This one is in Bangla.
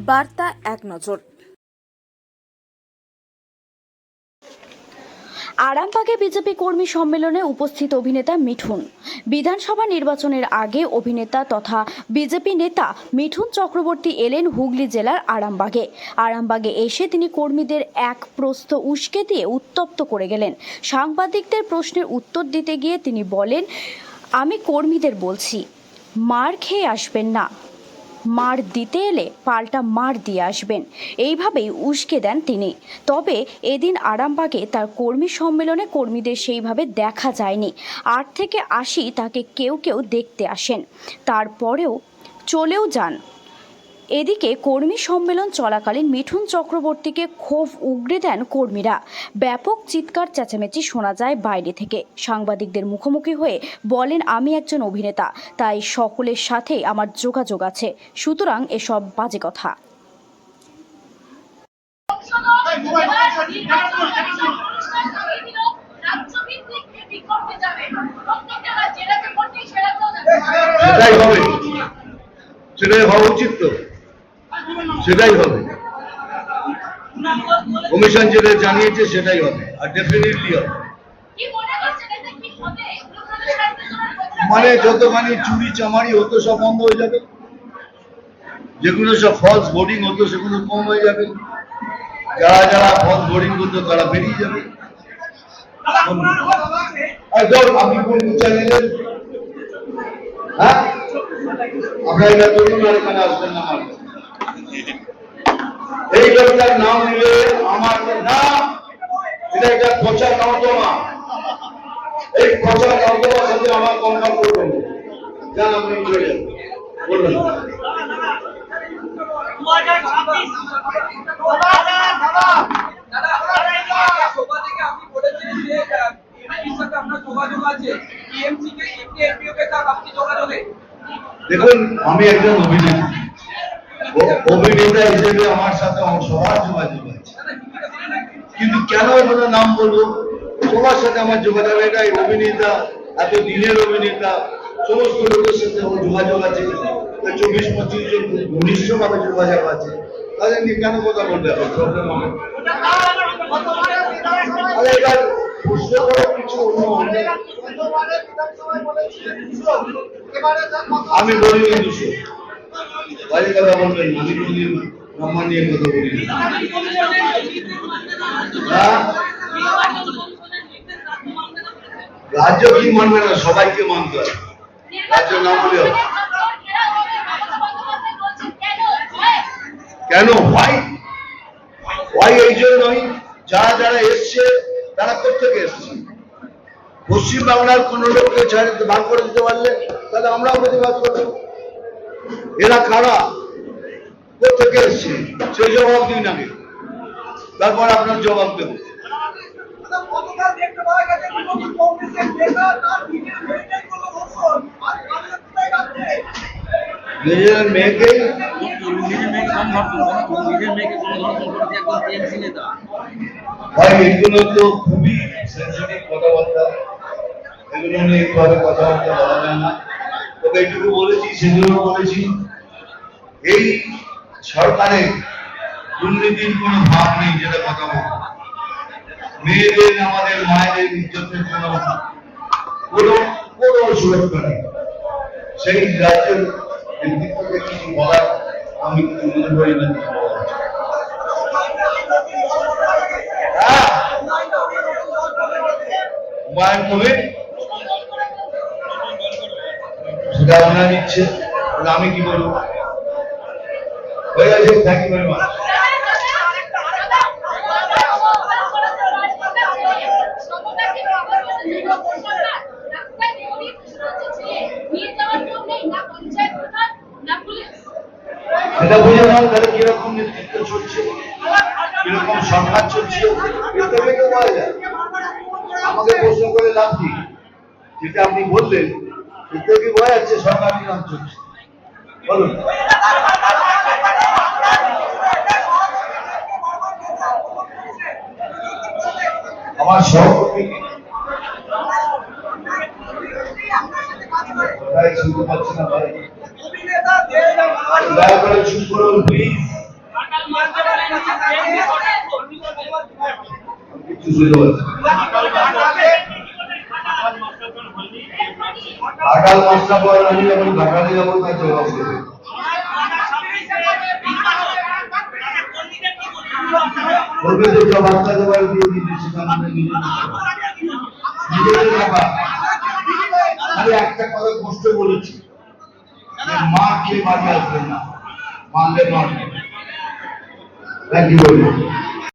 বার্তা এক নজর। আরামবাগে বিজেপি কর্মী সম্মেলনে উপস্থিত অভিনেতা মিঠুন। বিধানসভা নির্বাচনের আগে অভিনেতা তথা বিজেপি নেতা মিঠুন চক্রবর্তী এলেন হুগলি জেলার আরামবাগে এসে তিনি কর্মীদের এক প্রশ্ন উস্কে দিয়ে উত্তপ্ত করে গেলেন। সাংবাদিকদের প্রশ্নের উত্তর দিতে গিয়ে তিনি বলেন, আমি কর্মীদের বলছি, মার খেয়ে আসবেন না, মার দিতে এলে পাল্টা মার দিয়ে আসবেন। এইভাবেই উস্কে দেন তিনি। তবে এদিন আরামবাগে তার কর্মী সম্মেলনে কর্মীদের সেইভাবে দেখা যায়নি। 8 থেকে 80 তাকে কেউ কেউ দেখতে আসেন, তারপরেও চলেও যান। এদিকে কর্মী সম্মেলন চলাকালীন মিঠুন চক্রবর্তীকে ক্ষোভ উগরে দেন কর্মীরা। ব্যাপক চিৎকার চেঁচামেচি শোনা যায় বাইরে থেকে। সাংবাদিকদের মুখোমুখি হয়ে বলেন, আমি একজন অভিনেতা, তাই সকলের সাথেই আমার যোগাযোগ আছে, সুতরাং এসব বাজে কথা। সেটাই হওয়া উচিত, তো সেটাই হবে। কমিশন যেটা জানিয়েছে সেটাই হবে, আর ডেফিনেটলি হবে। মানে যতখানি চুরি চামারি হতো সব বন্ধ হয়ে যাবে, যেগুলো সব ফলস বোর্ডিং হতো সেগুলো কম হয়ে যাবে, যারা যারা ফলস বোর্ডিং করতো তারা বেরিয়ে যাবে। আপনি কোন চ্যানেলের? হ্যাঁ, আপনারা এটা করুন, আর এখানে আসবেন না। এই লোকটার নাম নিলে আমার নাম, এটা একটা প্রচার নর্দমা। এই প্রচার নর্দমার সাথে আমার কম্পেয়ার করবেন, যান আপনি চলে যান, বলবেন। দেখুন, আমি একজন অভিনেতা হিসেবে আমার সাথে সবার যোগাযোগ আছে, কিন্তু কেন ওনার নাম বলবো? সবার সাথে আমার যোগাযোগ, এটাই অভিনেতা, এত দিনের অভিনেতা, সমস্ত লোকের সাথে আমার যোগাযোগ আছে, 24-25 জন ঘনিষ্ঠভাবে যোগাযোগ আছে, তাদের নিয়ে কেন কথা বলতে হবে? প্রবলেম হবে। এবার প্রশ্ন করার কিছু আমি বলিনি, দুশো বাইরে কথা বলবেন, আমি কোনদিন নাম্বার নিয়ে কথা বলি না। রাজ্য কি মানবে না? সবাইকে মানতে হবে, রাজ্য না বলে হবে। কেন এই জন্যই, যারা যারা এসছে তারা কোথেকে এসছে? পশ্চিম বাংলার কোন লোককে ভাগ করে দিতে পারলে তাহলে আমরাও প্রতিবাদ করব। এরা কারা, কোথেকে এসছে সেই জবাব দিন আগে, তারপর আপনার জবাব দেব। নিজের মেয়েকে এগুলো তো খুবই সেন্সিটিভ কথাবার্তা, এগুলো নিয়ে এইভাবে কথাবার্তা বলা যায় না। তবে এইটুকু বলেছি, সেগুলো বলেছি, এই সরকারে দুর্নীতির কোনো ভাব নেই, যেটা কথা বলবো। মেয়েদের, আমাদের মায়েদের ইজ্জতের কোনো সুরক্ষা নেই। সেই রাজ্যের ব্যক্তিত্বকে কিছু বলার আমি কিছু মনে করি না। হুমায়ুন কবির সেটা আপনারা নিচ্ছে, আমি কি বলবো? হয়ে গেছে, থ্যাংক ইউ ভেরি মাচ। সেটা বুঝে নাও, তাহলে কিরকম নেতৃত্ব চলছে, কিরকম সরকার চলছে, এটা থেকে বলা যায়। আমাকে প্রশ্ন করে লাভ কি? যেটা আপনি বললেন সেটা কি বোঝা যাচ্ছে সরকার কিরকম চলছে? বলুন। আমার সহকর্মী শুনতে পাচ্ছি না ভাই, দয়া করে চুপ করুন প্লিজ। কিছু সুযোগ আছে। ঘাটাল মাস্টার পর আমি যখন ঘাটালে যাবো তার জবাব দেবে। বলবে যে জবাবটা দেবার দিয়ে দিতে সেখানে নিজেদের ব্যাপার। আমি একটা কথা কষ্ট বলেছি, মা খেয়ে বাড়ি আসবেন না, মানলে মারবে, কি বলবো।